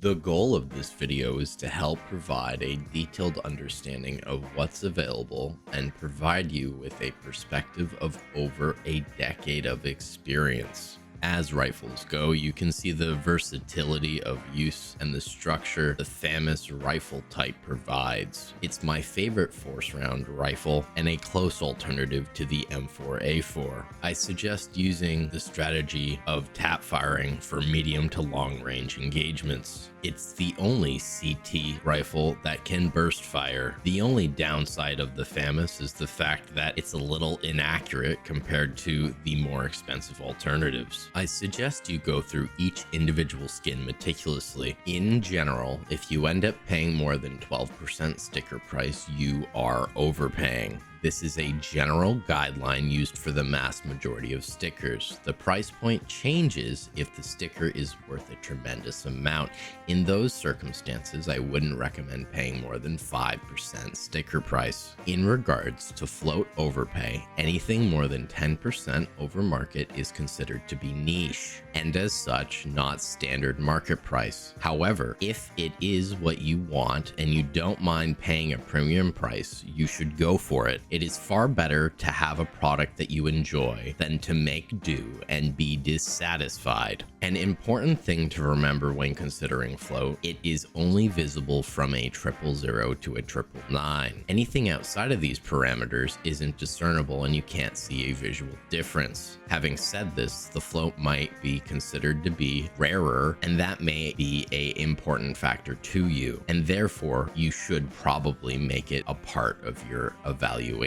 The goal of this video is to help provide a detailed understanding of what's available and provide you with a perspective of over a decade of experience. As rifles go, you can see the versatility of use and the structure the Famas rifle type provides. It's my favorite force round rifle and a close alternative to the M4A4. I suggest using the strategy of tap firing for medium to long range engagements. It's the only CT rifle that can burst fire. The only downside of the Famas is the fact that it's a little inaccurate compared to the more expensive alternatives. I suggest you go through each individual skin meticulously. In general, if you end up paying more than 12% sticker price, you are overpaying. This is a general guideline used for the mass majority of stickers. The price point changes if the sticker is worth a tremendous amount. In those circumstances, I wouldn't recommend paying more than 5% sticker price. In regards to float overpay, anything more than 10% over market is considered to be niche, and as such, not standard market price. However, if it is what you want and you don't mind paying a premium price, you should go for it. It is far better to have a product that you enjoy than to make do and be dissatisfied. An important thing to remember when considering float, it is only visible from a 000 to a 999. Anything outside of these parameters isn't discernible and you can't see a visual difference. Having said this, the float might be considered to be rarer, and that may be an important factor to you, and therefore you should probably make it a part of your evaluation.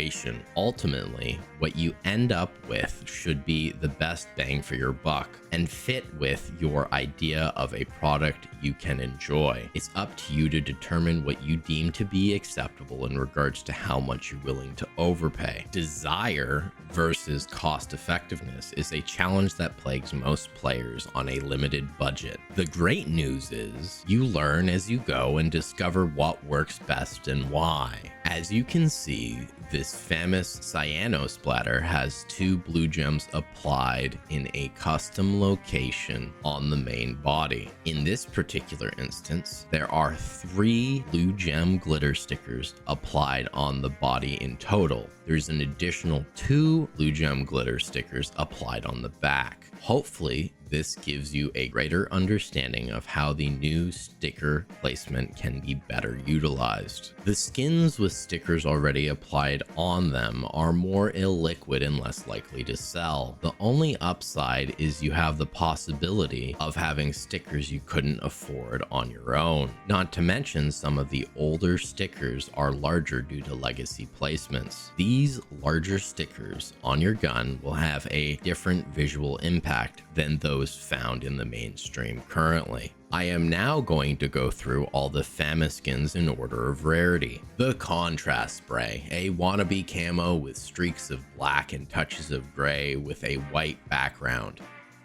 Ultimately, what you end up with should be the best bang for your buck and fit with your idea of a product you can enjoy. It's up to you to determine what you deem to be acceptable in regards to how much you're willing to overpay. Desire versus cost effectiveness is a challenge that plagues most players on a limited budget. The great news is you learn as you go and discover what works best and why. As you can see, this Famas cyano splatter has 2 blue gems applied in a custom location on the main body. In this particular instance, there are 3 blue gem glitter stickers applied on the body in total. There's an additional 2 blue gem glitter stickers applied on the back. Hopefully, this gives you a greater understanding of how the new sticker placement can be better utilized. The skins with stickers already applied on them are more illiquid and less likely to sell. The only upside is you have the possibility of having stickers you couldn't afford on your own. Not to mention, some of the older stickers are larger due to legacy placements. These larger stickers on your gun will have a different visual impact than those found in the mainstream currently. I am now going to go through all the Famas skins in order of rarity. The Contrast Spray, a wannabe camo with streaks of black and touches of gray with a white background.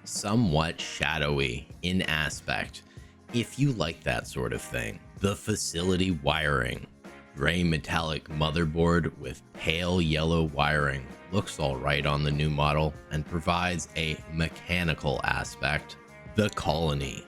Somewhat shadowy in aspect, if you like that sort of thing. The Facility Wiring, gray metallic motherboard with pale yellow wiring. Looks alright on the new model and provides a mechanical aspect. The Colony,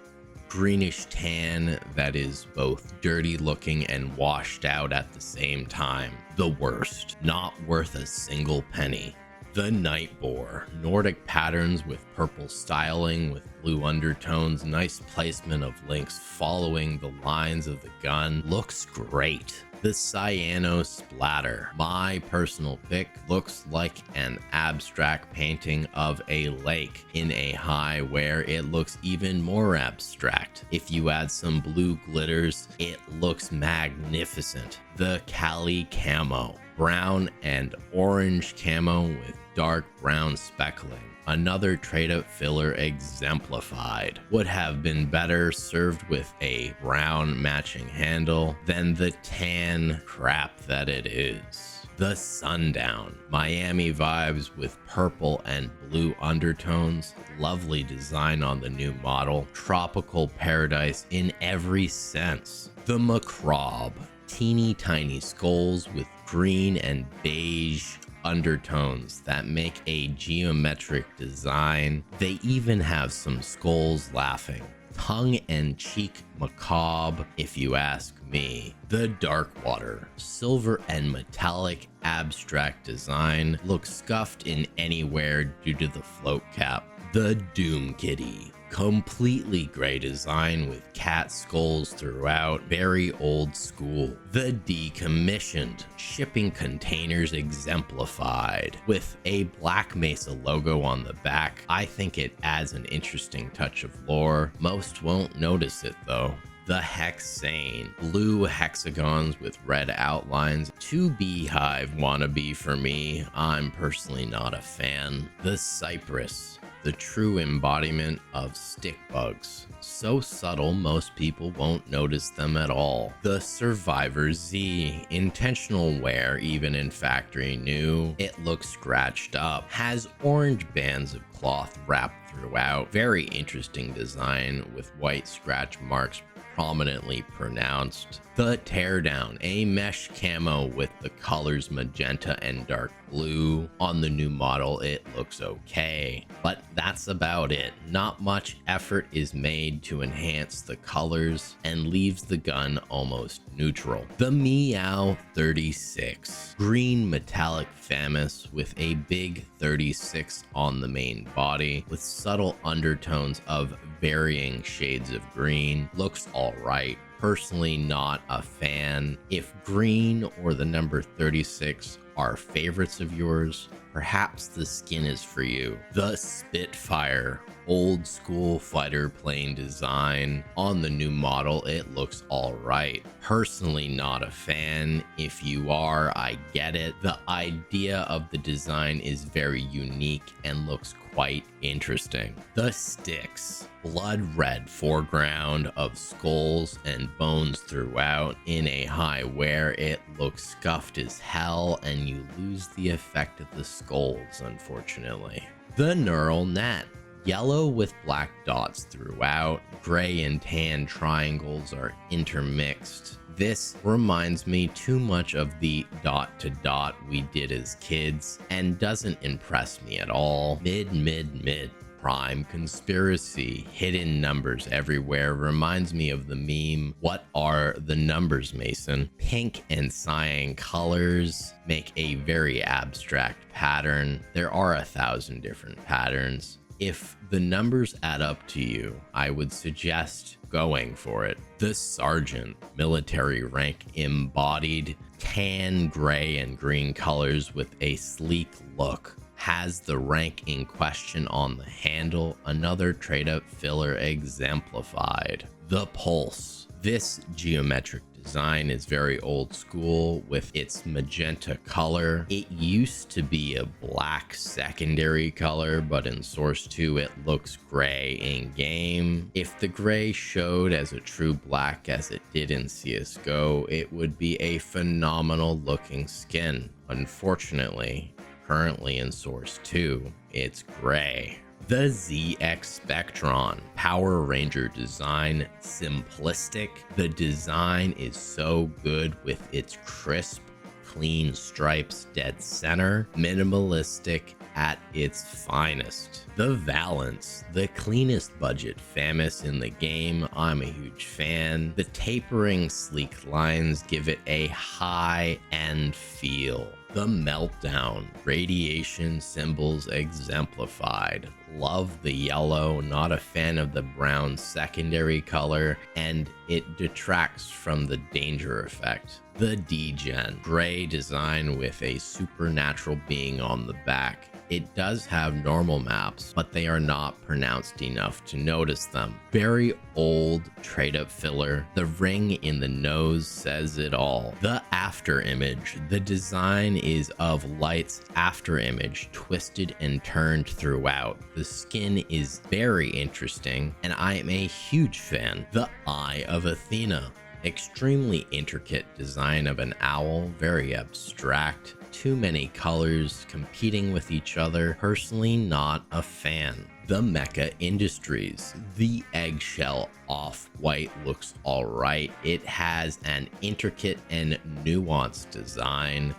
greenish tan that is both dirty looking and washed out at the same time. The worst, not worth a single penny. The Nightbore, Nordic patterns with purple styling with blue undertones, nice placement of links following the lines of the gun, looks great. The Cyano Splatter, my personal pick, looks like an abstract painting of a lake in a high where it looks even more abstract. If you add some blue glitters, it looks magnificent. The Cali Camo, brown and orange camo with dark brown speckling. Another trade-up filler exemplified. Would have been better served with a brown matching handle than the tan crap that it is. The Sundown, Miami vibes with purple and blue undertones. Lovely design on the new model. Tropical paradise in every sense. The Macabre, teeny tiny skulls with green and beige undertones that make a geometric design. They even have some skulls laughing. tongue-in-cheek macabre, if you ask me. The Darkwater, silver and metallic abstract design, looks scuffed in anywhere due to the float cap. The Doom Kitty, completely gray design with cat skulls throughout, very old school. The Decommissioned, shipping containers exemplified, with a Black Mesa logo on the back. I think it adds an interesting touch of lore. Most won't notice it though. The Hexane, blue hexagons with red outlines. Too beehive wannabe for me. I'm personally not a fan. The Cypress, the true embodiment of stick bugs. So subtle, most people won't notice them at all. The Survivor Z, intentional wear even in factory new. It looks scratched up, has orange bands of cloth wrapped throughout. Very interesting design with white scratch marks prominently pronounced. The Teardown, a mesh camo with the colors magenta and dark blue. On the new model, it looks okay, but that's about it. Not much effort is made to enhance the colors and leaves the gun almost neutral. The Meow 36, green metallic Famas with a big 36 on the main body with subtle undertones of varying shades of green. Looks alright. Personally not a fan. If green or the number 36 are favorites of yours, perhaps the skin is for you. The Spitfire, old school fighter plane design. On the new model, it looks alright. Personally not a fan. If you are, I get it. The idea of the design is very unique and looks quite interesting. The Sticks, blood red foreground of skulls and bones throughout. In a high wear, it looks scuffed as hell and you lose the effect of the skulls, unfortunately. The Neural Net, yellow with black dots throughout. Gray and tan triangles are intermixed. This reminds me too much of the dot to dot we did as kids and doesn't impress me at all. Mid. Prime conspiracy, hidden numbers everywhere. Reminds me of the meme, what are the numbers, Mason? Pink and cyan colors make a very abstract pattern. There are 1,000 different patterns. If the numbers add up to you, I would suggest going for it. The Sergeant, military rank embodied, tan, gray, and green colors with a sleek look. Has the rank in question on the handle, another trade-up filler exemplified. The Pulse, this geometric design is very old school with its magenta color. It used to be a black secondary color, but in Source 2 it looks gray in game. If the gray showed as a true black as it did in CSGO, it would be a phenomenal looking skin. Unfortunately, currently in Source 2, it's gray. The ZX Spectron, Power Ranger design, simplistic. The design is so good with its crisp, clean stripes dead center, minimalistic at its finest. The Valance, the cleanest budget Famas in the game. I'm a huge fan. The tapering, sleek lines give it a high-end feel. The Meltdown, radiation symbols exemplified. Love the yellow, not a fan of the brown secondary color, and it detracts from the danger effect. The Degen, gray design with a supernatural being on the back. It does have normal maps, but they are not pronounced enough to notice them. Very old trade-up filler. The ring in the nose says it all. The After Image. The design is of Light's after image, twisted and turned throughout. The skin is very interesting, and I am a huge fan. The Eye of Athena. Extremely intricate design of an owl, very abstract. Too many colors competing with each other. Personally not a fan. The Mecha Industries, the eggshell off-white looks alright. It has an intricate and nuanced design.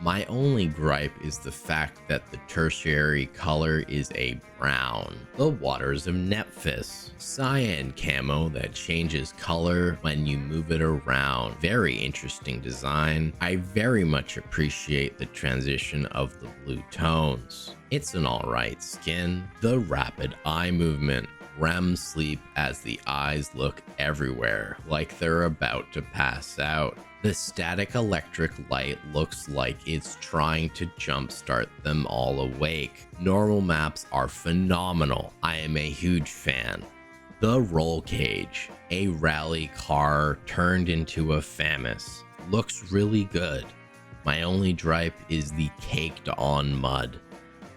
My only gripe is the fact that the tertiary color is a brown. The Waters of Nephthys. Cyan camo that changes color when you move it around. Very interesting design. I very much appreciate the transition of the blue tones. It's an alright skin. The rapid eye movement. REM sleep as the eyes look everywhere, like they're about to pass out. The static electric light looks like it's trying to jumpstart them all awake. Normal maps are phenomenal. I am a huge fan. The roll cage, a rally car turned into a Famas, looks really good. My only gripe is the caked on mud.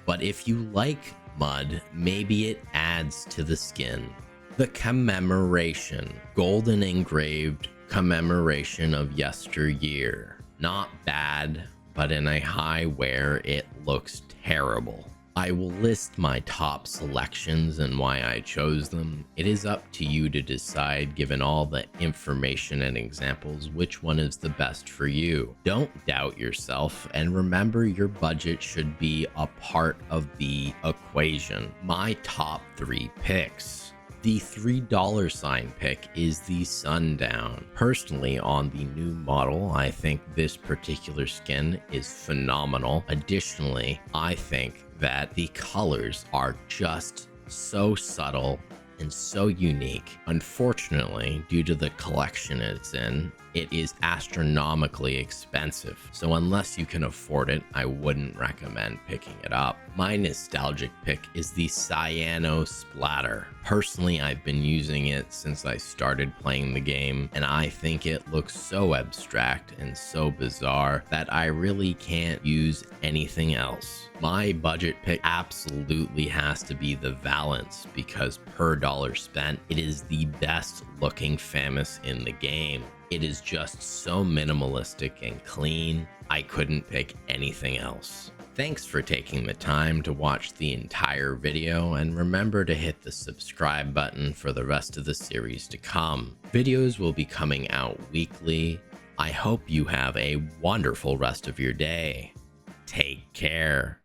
But if you like mud, maybe it adds to the skin. The commemoration, golden engraved commemoration of yesteryear. Not bad, but in a high wear it looks terrible. I will list my top selections and why I chose them. It is up to you to decide, given all the information and examples, which one is the best for you. Don't doubt yourself, and remember your budget should be a part of the equation. My top 3 picks. The $3 pick is the Sundown. Personally, on the new model, I think this particular skin is phenomenal. Additionally, I think that the colors are just so subtle and so unique. Unfortunately, due to the collection it's in, it is astronomically expensive. So unless you can afford it, I wouldn't recommend picking it up. My nostalgic pick is the Cyano Splatter. Personally, I've been using it since I started playing the game, and I think it looks so abstract and so bizarre that I really can't use anything else. My budget pick absolutely has to be the Valance, because per dollar spent, it is the best looking Famas in the game. It is just so minimalistic and clean, I couldn't pick anything else. Thanks for taking the time to watch the entire video, and remember to hit the subscribe button for the rest of the series to come. Videos will be coming out weekly. I hope you have a wonderful rest of your day. Take care.